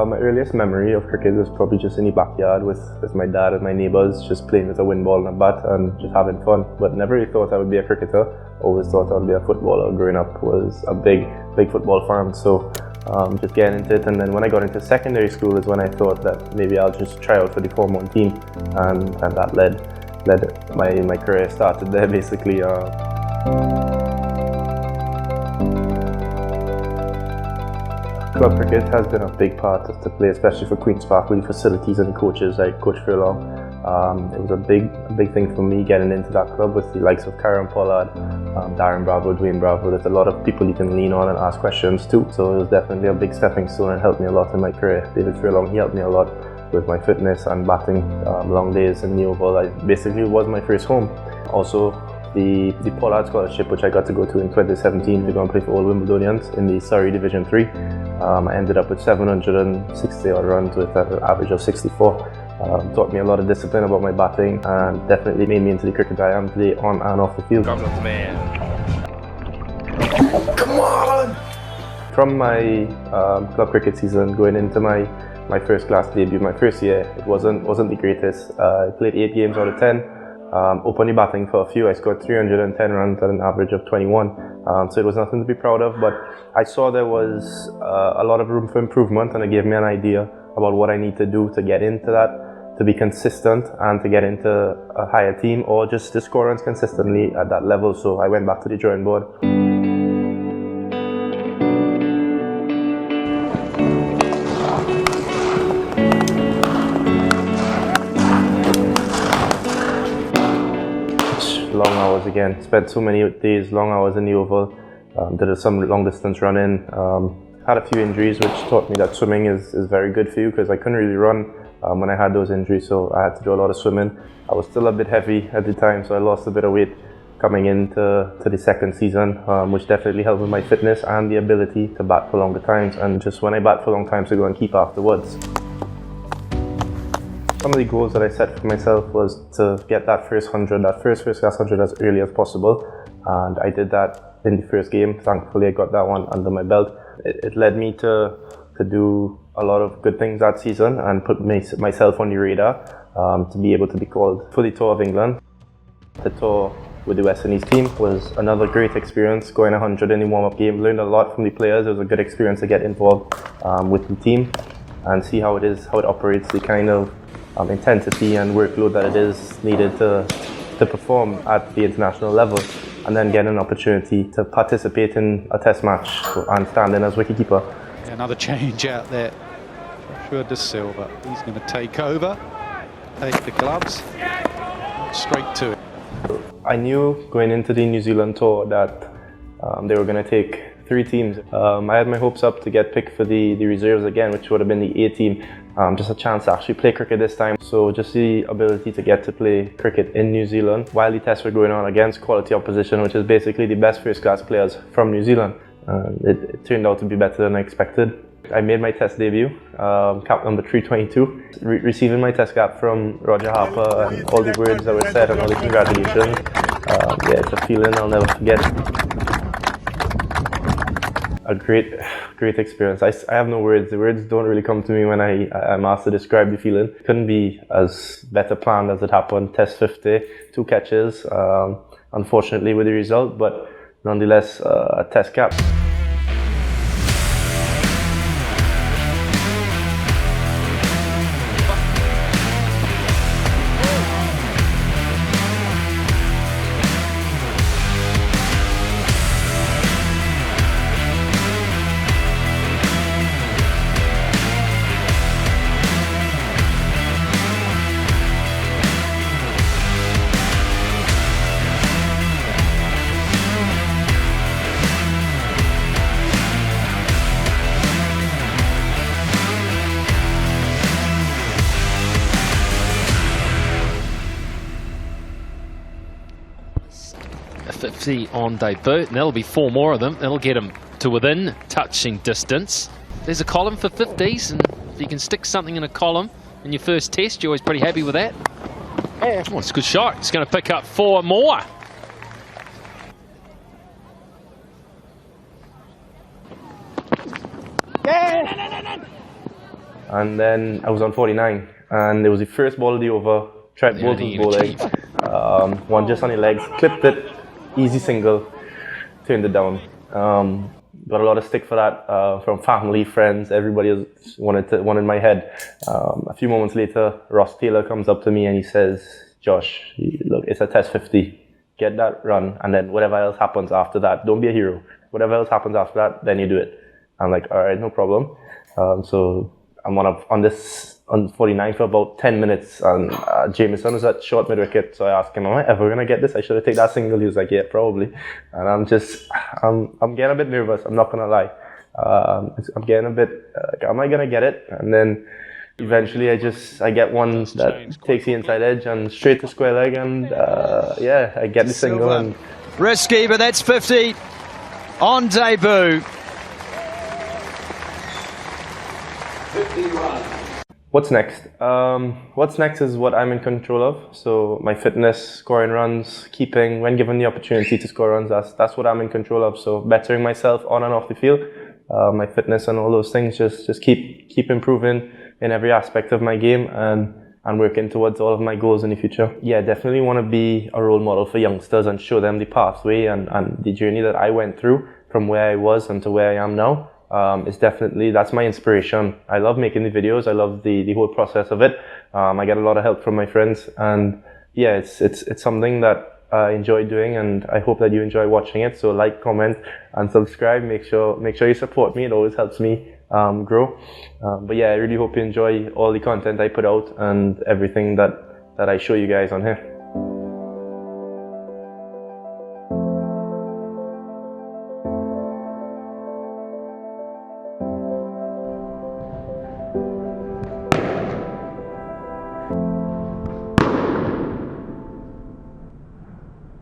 My earliest memory of cricket was probably just in the backyard with my dad and my neighbours, just playing with a wind ball and a bat and just having fun. But never really thought I would be a cricketer. Always thought I would be a footballer. Growing up was a big football fan, so just getting into it. And then when I got into secondary school is when I thought that maybe I'll just try out for the Form 1 team, and that led my career started there basically. Club cricket has been a big part to play, especially for Queen's Park, with the facilities and the coaches. I coached for a long. It was a big thing for me getting into that club with the likes of Karen Pollard, Darren Bravo, Dwayne Bravo. There's a lot of people you can lean on and ask questions to. So it was definitely a big stepping stone and helped me a lot in my career. David Furlong, he helped me a lot with my fitness and batting. Long days in the Oval, basically was my first home. Also, the Pollard Scholarship, which I got to go to in 2017 to go and play for All Wimbledonians in the Surrey Division 3. I ended up with 760 odd runs with an average of 64. Taught me a lot of discipline about my batting and definitely made me into the cricketer I am today on and off the field. Come on! From my club cricket season, going into my first class debut, my first year, it wasn't the greatest. I played 8 games out of 10. Openly batting for a few, I scored 310 runs at an average of 21. So it was nothing to be proud of, but I saw there was a lot of room for improvement, and it gave me an idea about what I need to do to get into that, to be consistent and to get into a higher team, or just to score runs consistently at that level. So I went back to the drawing board. Long hours again, spent so many days, long hours in the Oval, did some long distance running, had a few injuries which taught me that swimming is very good for you, because I couldn't really run when I had those injuries, so I had to do a lot of swimming. I was still a bit heavy at the time, so I lost a bit of weight coming into the second season, which definitely helped with my fitness and the ability to bat for longer times, and just when I bat for long times to go and keep afterwards. Some of the goals that I set for myself was to get that first 100, that first class 100 as early as possible, and I did that in the first game. Thankfully I got that one under my belt. It led me to do a lot of good things that season and put myself on the radar to be able to be called for the Tour of England. The tour with the West Indies team was another great experience, going 100 in the warm-up game. Learned a lot from the players. It was a good experience to get involved with the team and see how it operates, the kind of intensity and workload that it is needed to perform at the international level, and then get an opportunity to participate in a test match and stand in as wicketkeeper. Another change out there. Not sure De Silva, he's going to take over, take the gloves, straight to it. I knew going into the New Zealand tour that they were going to take 3 teams. I had my hopes up to get picked for the reserves again, which would have been the A team. Just a chance to actually play cricket this time. So just the ability to get to play cricket in New Zealand while the tests were going on against quality opposition, which is basically the best first class players from New Zealand. It turned out to be better than I expected. I made my test debut, cap number 322, receiving my test cap from Roger Harper, and all the words that were said and all the congratulations. Yeah, it's a feeling I'll never forget. A great experience. I have no words. The words don't really come to me when I'm asked to describe the feeling. It couldn't be as better planned as it happened. Test 50, 2 catches, unfortunately with the result, but nonetheless a test cap. A 50 on debut, and there'll be 4 more of them. That'll get him to within touching distance. There's a column for 50s, and if you can stick something in a column in your first test, you're always pretty happy with that. Oh, it's a good shot. It's going to pick up 4 more. and then I was on 49, and it was the first ball of the over. Trent Bolt was bowling, one just on the legs, clipped it, easy single, turned it down. Got a lot of stick for that from family, friends, everybody wanted my head. A few moments later, Ross Taylor comes up to me and he says, Josh, look, it's a test 50. Get that run, and then whatever else happens after that, don't be a hero. Whatever else happens after that, then you do it. I'm like, all right, no problem. So I'm on 49 for about 10 minutes, and Jameson was at short mid wicket. So I asked him, am I ever gonna get this? I should have taken that single. He was like, yeah, probably. And I'm getting a bit nervous. I'm not gonna lie. I'm getting a bit, am I gonna get it? And then eventually I get one that takes the inside edge and straight to square leg, and yeah, I get the single. And risky, but that's 50 on debut. What's next? What's next is what I'm in control of. So my fitness, scoring runs, keeping, when given the opportunity to score runs, that's what I'm in control of. So bettering myself on and off the field, my fitness and all those things, just keep improving in every aspect of my game, and working towards all of my goals in the future. Yeah, definitely want to be a role model for youngsters and show them the pathway and the journey that I went through from where I was and to where I am now. That's my inspiration. I love making the videos. I love the whole process of it. I get a lot of help from my friends, and yeah, it's something that I enjoy doing, and I hope that you enjoy watching it. So like, comment, and subscribe. Make sure you support me. It always helps me grow. But yeah, I really hope you enjoy all the content I put out and everything that I show you guys on here.